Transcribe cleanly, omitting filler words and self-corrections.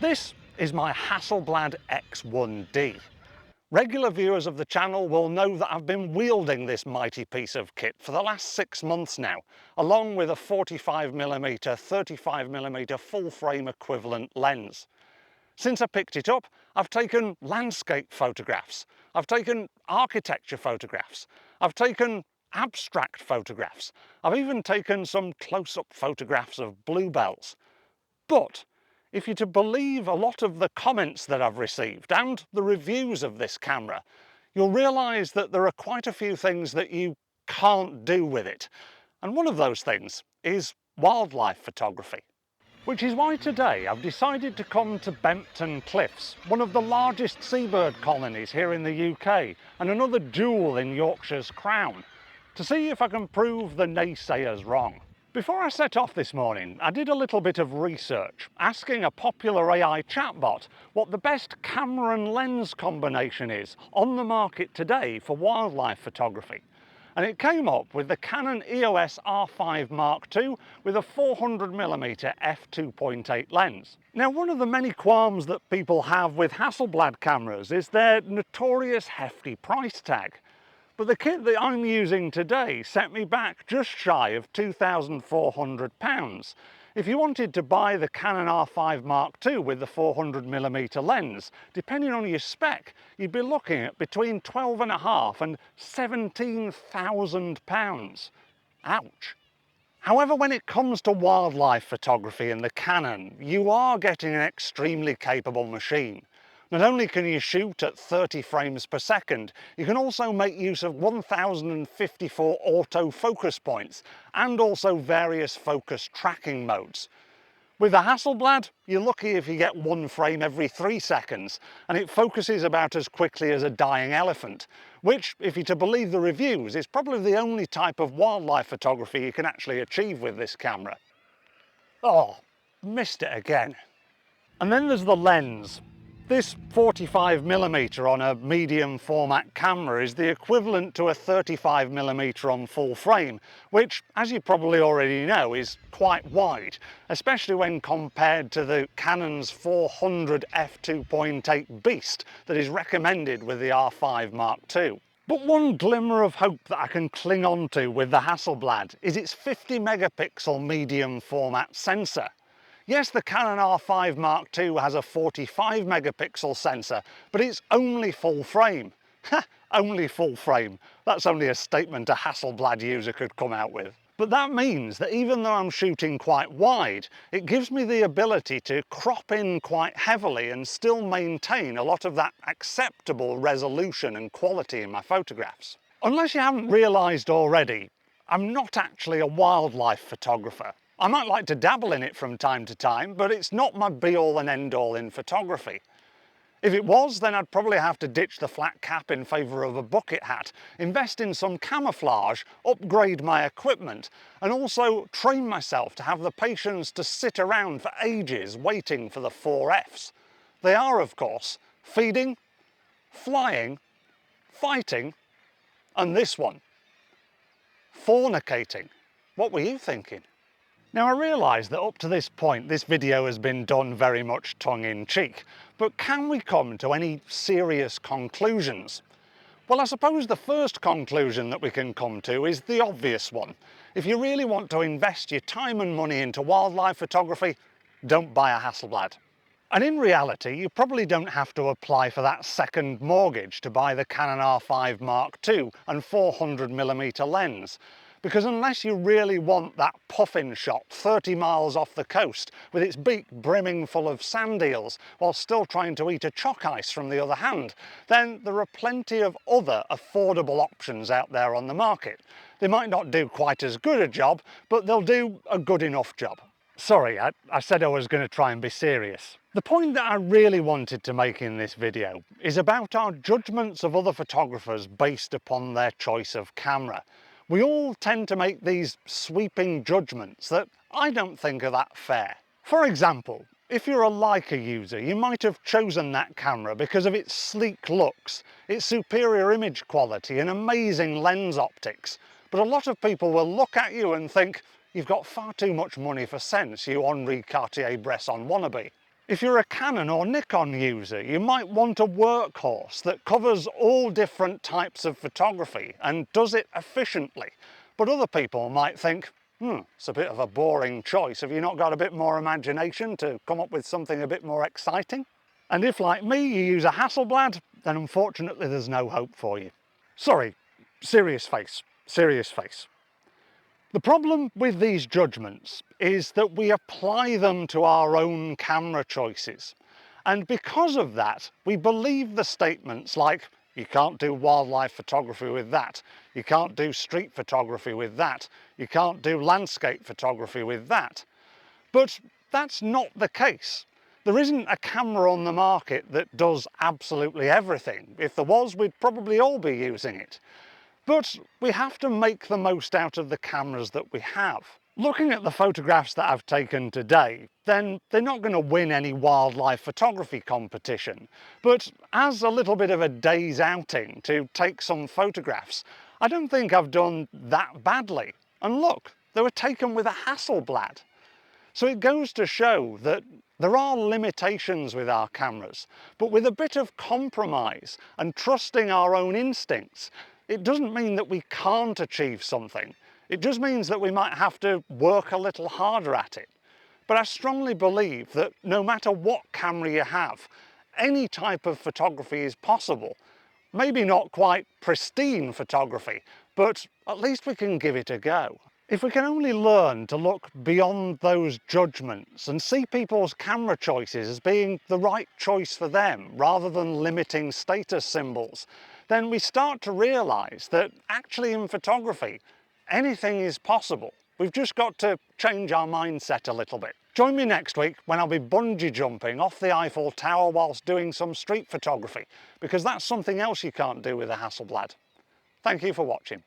This is my Hasselblad X1D. Regular viewers of the channel will know that I've been wielding this mighty piece of kit for the last 6 months now, along with a 45mm, 35mm full-frame equivalent lens. Since I picked it up, I've taken landscape photographs, I've taken architecture photographs, I've taken abstract photographs, I've even taken some close-up photographs of bluebells. But if you're to believe a lot of the comments that I've received and the reviews of this camera, you'll realise that there are quite a few things that you can't do with it. And one of those things is wildlife photography. Which is why today I've decided to come to Bempton Cliffs, one of the largest seabird colonies here in the UK and another jewel in Yorkshire's crown, to see if I can prove the naysayers wrong. Before I set off this morning, I did a little bit of research, asking a popular AI chatbot what the best camera and lens combination is on the market today for wildlife photography. And it came up with the Canon EOS R5 Mark II with a 400mm f2.8 lens. Now, one of the many qualms that people have with Hasselblad cameras is their notorious hefty price tag. But the kit that I'm using today set me back just shy of £2,400. If you wanted to buy the Canon R5 Mark II with the 400mm lens, depending on your spec, you'd be looking at between £12,500 and £17,000. Ouch. However, when it comes to wildlife photography in the Canon, you are getting an extremely capable machine. Not only can you shoot at 30 frames per second, you can also make use of 1054 autofocus points and also various focus tracking modes. With the Hasselblad, you're lucky if you get 1 frame every 3 seconds, and it focuses about as quickly as a dying elephant, which, if you're to believe the reviews, is probably the only type of wildlife photography you can actually achieve with this camera. Oh, missed it again. And then there's the lens. This 45mm on a medium format camera is the equivalent to a 35mm on full frame, which, as you probably already know, is quite wide, especially when compared to the Canon's 400 f2.8 beast that is recommended with the R5 Mark II. But one glimmer of hope that I can cling on to with the Hasselblad is its 50 megapixel medium format sensor. Yes, the Canon R5 Mark II has a 45 megapixel sensor, but it's only full frame. Ha! Only full frame. That's only a statement a Hasselblad user could come out with. But that means that even though I'm shooting quite wide, it gives me the ability to crop in quite heavily and still maintain a lot of that acceptable resolution and quality in my photographs. Unless you haven't realised already, I'm not actually a wildlife photographer. I might like to dabble in it from time to time, but it's not my be-all and end-all in photography. If it was, then I'd probably have to ditch the flat cap in favour of a bucket hat, invest in some camouflage, upgrade my equipment, and also train myself to have the patience to sit around for ages waiting for the 4 Fs. They are, of course, feeding, flying, fighting, and this one, fornicating. What were you thinking? Now, I realise that up to this point this video has been done very much tongue-in-cheek, but can we come to any serious conclusions? Well, I suppose the first conclusion that we can come to is the obvious one. If you really want to invest your time and money into wildlife photography, don't buy a Hasselblad. And in reality, you probably don't have to apply for that second mortgage to buy the Canon R5 Mark II and 400mm lens. Because unless you really want that puffin shot 30 miles off the coast with its beak brimming full of sand eels while still trying to eat a chalk ice from the other hand, then there are plenty of other affordable options out there on the market. They might not do quite as good a job, but they'll do a good enough job. Sorry, I said I was going to try and be serious. The point that I really wanted to make in this video is about our judgments of other photographers based upon their choice of camera. We all tend to make these sweeping judgments that I don't think are that fair. For example, if you're a Leica user, you might have chosen that camera because of its sleek looks, its superior image quality and amazing lens optics. But a lot of people will look at you and think, you've got far too much money for sense, you Henri Cartier-Bresson wannabe. If you're a Canon or Nikon user, you might want a workhorse that covers all different types of photography and does it efficiently. But other people might think, it's a bit of a boring choice. Have you not got a bit more imagination to come up with something a bit more exciting? And if, like me, you use a Hasselblad, then unfortunately there's no hope for you. Sorry, serious face, serious face. The problem with these judgments is that we apply them to our own camera choices. And because of that, we believe the statements like, you can't do wildlife photography with that, you can't do street photography with that, you can't do landscape photography with that. But that's not the case. There isn't a camera on the market that does absolutely everything. If there was, we'd probably all be using it. But we have to make the most out of the cameras that we have. Looking at the photographs that I've taken today, then they're not going to win any wildlife photography competition. But as a little bit of a day's outing to take some photographs, I don't think I've done that badly. And look, they were taken with a Hasselblad. So it goes to show that there are limitations with our cameras, but with a bit of compromise and trusting our own instincts, it doesn't mean that we can't achieve something. It just means that we might have to work a little harder at it. But I strongly believe that no matter what camera you have, any type of photography is possible. Maybe not quite pristine photography, but at least we can give it a go. If we can only learn to look beyond those judgments and see people's camera choices as being the right choice for them rather than limiting status symbols, then we start to realise that actually in photography, anything is possible. We've just got to change our mindset a little bit. Join me next week when I'll be bungee jumping off the Eiffel Tower whilst doing some street photography, because that's something else you can't do with a Hasselblad. Thank you for watching.